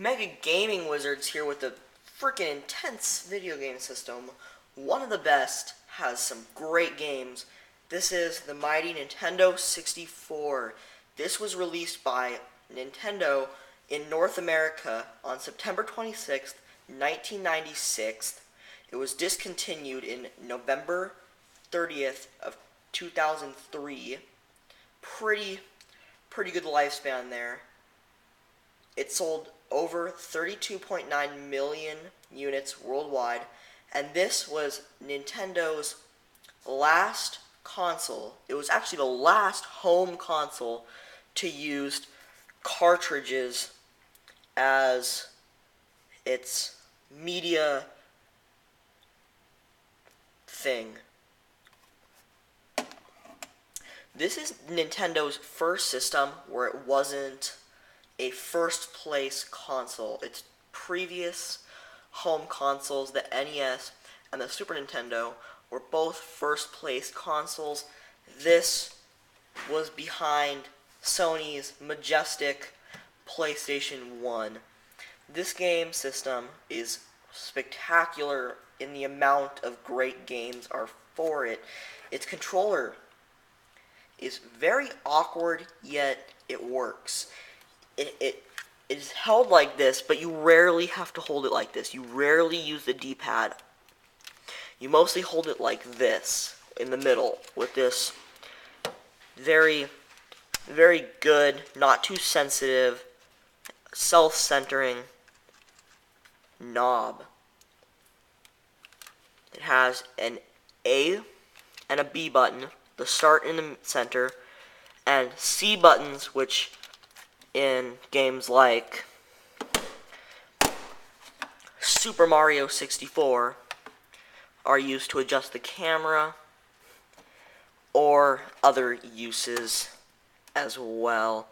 MegaGamingWizards here with a freaking intense video game system. One of the best, has some great games. This is the mighty Nintendo 64. This was released by Nintendo in North America on September 26th, 1996. It was discontinued in November 30th of 2003. Pretty good lifespan there. It sold over 32.9 million units worldwide, and this was Nintendo's last console. It was actually the last home console to use cartridges as its media thing. This is Nintendo's first system where it wasn't a first place console. Its previous home consoles, the NES and the Super Nintendo, were both first place consoles. This was behind Sony's majestic PlayStation 1. This game system is spectacular in the amount of great games are for it. Its controller is very awkward, yet it works. It is held like this, but you rarely have to hold it like this. You rarely use the D-pad. You mostly hold it like this, in the middle, with this very good, not too sensitive, self-centering knob. It has an A and a B button, the start in the center, and C buttons, which in games like Super Mario 64 are used to adjust the camera or other uses as well.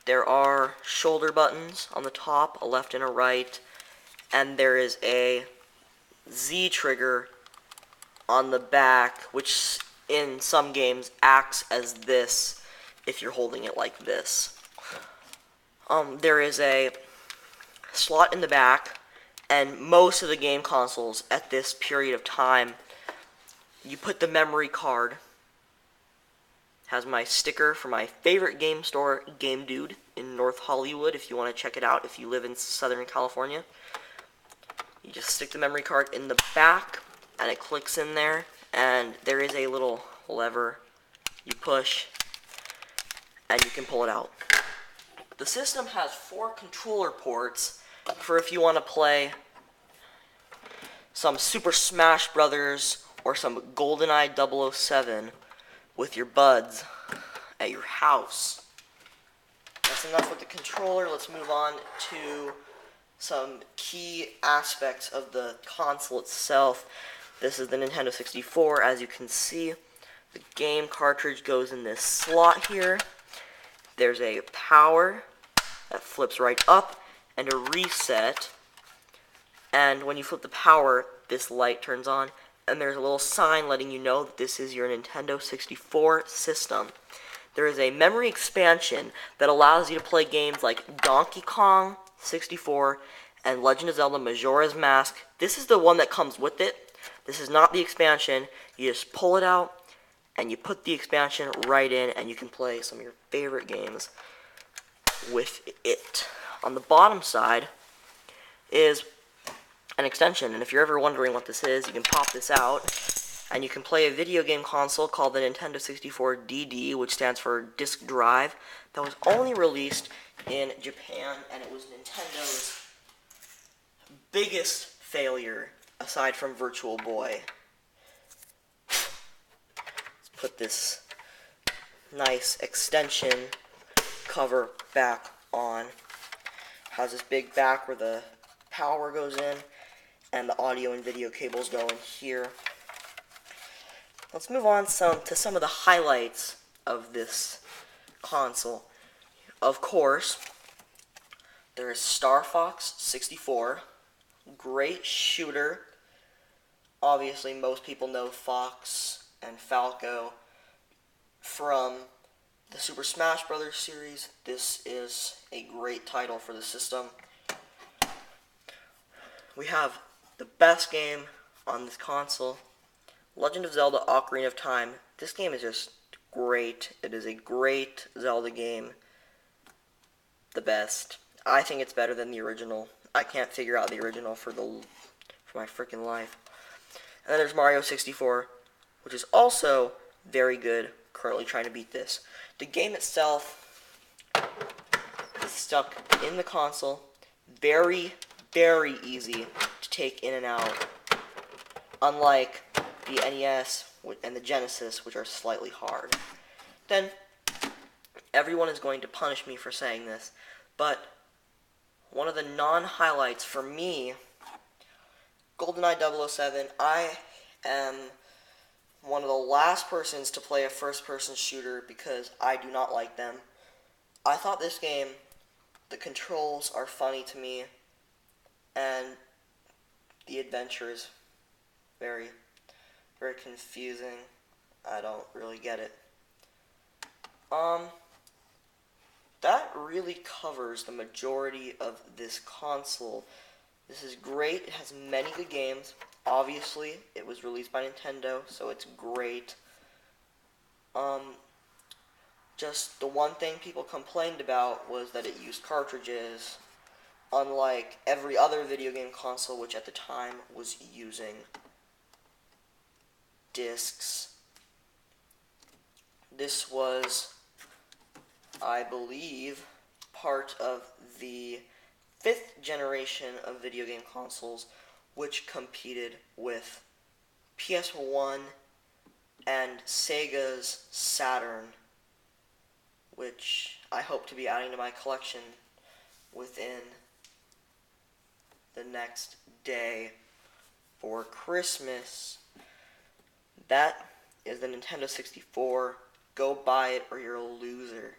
There are shoulder buttons on the top, a left and a right, and there is a Z trigger on the back, which in some games acts as this if you're holding it like this. There is a slot in the back, and most of the game consoles at this period of time, you put the memory card. Has my sticker for my favorite game store, Game Dude, in North Hollywood, if you want to check it out if you live in Southern California. You just stick the memory card in the back, and it clicks in there, and there is a little lever you push, and you can pull it out. The system has 4 controller ports for if you want to play some Super Smash Brothers or some GoldenEye 007 with your buds at your house. That's enough with the controller. Let's move on to some key aspects of the console itself. This is the Nintendo 64. As you can see, the game cartridge goes in this slot here. There's a power that flips right up and a reset. And when you flip the power, this light turns on, and there's a little sign letting you know that this is your Nintendo 64 system. There is a memory expansion that allows you to play games like Donkey Kong 64 and Legend of Zelda Majora's Mask. This is the one that comes with it. This is not the expansion. You just pull it out, and you put the expansion right in, and you can play some of your favorite games with it. On the bottom side is an extension, and if you're ever wondering what this is, you can pop this out, and you can play a video game console called the Nintendo 64 DD, which stands for Disk Drive, that was only released in Japan, and it was Nintendo's biggest failure, aside from Virtual Boy. Put this nice extension cover back on. Has this big back where the power goes in and the audio and video cables go in here. Let's move on to some of the highlights of this console. Of course, there is Star Fox 64, great shooter. Obviously, most people know Fox and Falco from the Super Smash Bros. Series. This is a great title for the system. We have the best game on this console, Legend of Zelda Ocarina of Time. This game is just great. It is a great Zelda game. The best. I think it's better than the original. I can't figure out the original for my freaking life. And then there's Mario 64, which is also very good. Currently trying to beat this. The game itself is stuck in the console. Very, very easy to take in and out. Unlike the NES and the Genesis, which are slightly hard. Then, everyone is going to punish me for saying this, but one of the non-highlights for me, GoldenEye 007, I am one of the last persons to play a first-person shooter because I do not like them. I thought this game, the controls are funny to me, and the adventure is very, very confusing. I don't really get it. That really covers the majority of this console. This is great. It has many good games. Obviously, it was released by Nintendo, so it's great. Just the one thing people complained about was that it used cartridges, unlike every other video game console, which at the time was using discs. This was, I believe, part of the 5th generation of video game consoles, which competed with PS1 and Sega's Saturn, which I hope to be adding to my collection within the next day for Christmas. That is the Nintendo 64. Go buy it or you're a loser.